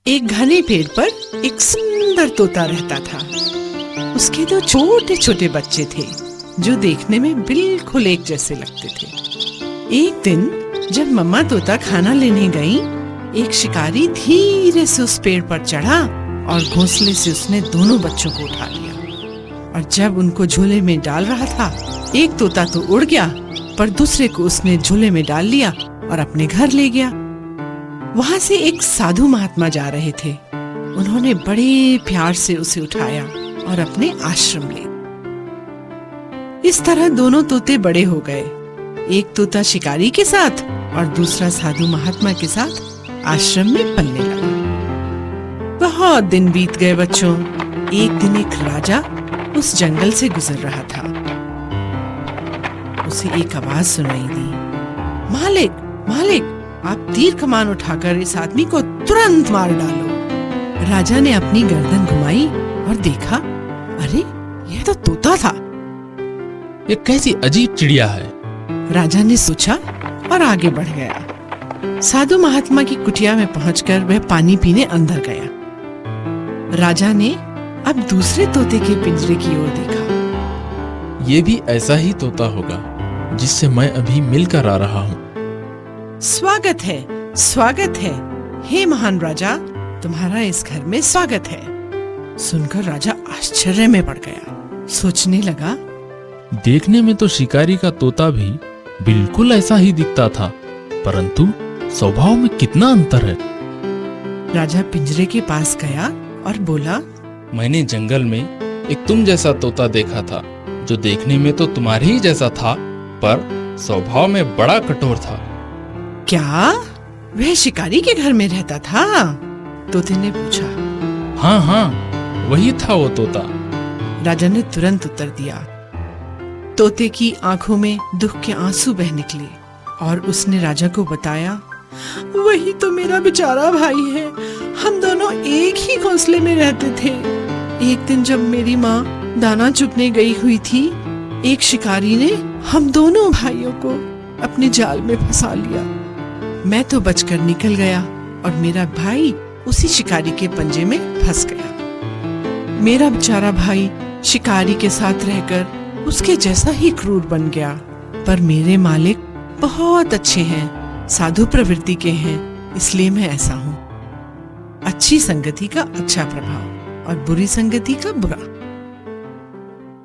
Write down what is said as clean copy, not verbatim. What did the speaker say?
एक घने पेड़ पर एक सुंदर तोता रहता था। उसके दो छोटे छोटे बच्चे थे जो देखने में बिल्कुल एक जैसे लगते थे। एक दिन जब मम्मा तोता खाना लेने गई, एक शिकारी धीरे से उस पेड़ पर चढ़ा और घोंसले से उसने दोनों बच्चों को उठा लिया। और जब उनको झोले में डाल रहा था, एक तोता तो उड़ गया, पर दूसरे को उसने झोले में डाल लिया और अपने घर ले गया। वहां से एक साधु महात्मा जा रहे थे। उन्होंने बड़े प्यार से उसे उठाया और अपने आश्रम ले। इस तरह दोनों तोते बड़े हो गए, एक तोता शिकारी के साथ और दूसरा साधु महात्मा के साथ आश्रम में पलने लगा। बहुत दिन बीत गए बच्चों। एक दिन एक राजा उस जंगल से गुजर रहा था। उसे एक आवाज सुनाई दी, मालिक मालिक, आप तीर कमान उठाकर इस आदमी को तुरंत मार डालो। राजा ने अपनी गर्दन घुमाई और देखा, अरे यह तो तोता था। ये कैसी अजीब चिड़िया है, राजा ने सोचा और आगे बढ़ गया। साधु महात्मा की कुटिया में पहुंचकर वह पानी पीने अंदर गया। राजा ने अब दूसरे तोते के पिंजरे की ओर देखा। ये भी ऐसा ही तोता होगा जिससे मैं अभी मिलकर आ रहा हूँ। स्वागत है, हे महान राजा, तुम्हारा इस घर में स्वागत है। सुनकर राजा आश्चर्य में पड़ गया। सोचने लगा, देखने में तो शिकारी का तोता भी बिल्कुल ऐसा ही दिखता था, परंतु स्वभाव में कितना अंतर है। राजा पिंजरे के पास गया और बोला, मैंने जंगल में एक तुम जैसा तोता देखा था, जो देखने में तो तुम्हारे ही जैसा था, पर स्वभाव में बड़ा कठोर था। क्या वह शिकारी के घर में रहता था? तोते ने पूछा। हाँ हाँ, वही था वो तोता। राजा ने तुरंत उत्तर दिया। तोते की आंखों में दुख के आंसू बह निकले और उसने राजा को बताया, वही तो मेरा बेचारा भाई है। हम दोनों एक ही घोंसले में रहते थे। एक दिन जब मेरी माँ दाना चुगने गई हुई थी, एक शिकारी ने हम दोनों भाइयों को अपने जाल में फंसा लिया। मैं तो बचकर निकल गया और मेरा भाई उसी शिकारी के पंजे में फंस गया। मेरा बेचारा भाई शिकारी के साथ रहकर उसके जैसा ही क्रूर बन गया, पर मेरे मालिक बहुत अच्छे हैं, साधु प्रवृत्ति के हैं, इसलिए मैं ऐसा हूँ। अच्छी संगति का अच्छा प्रभाव और बुरी संगति का बुरा।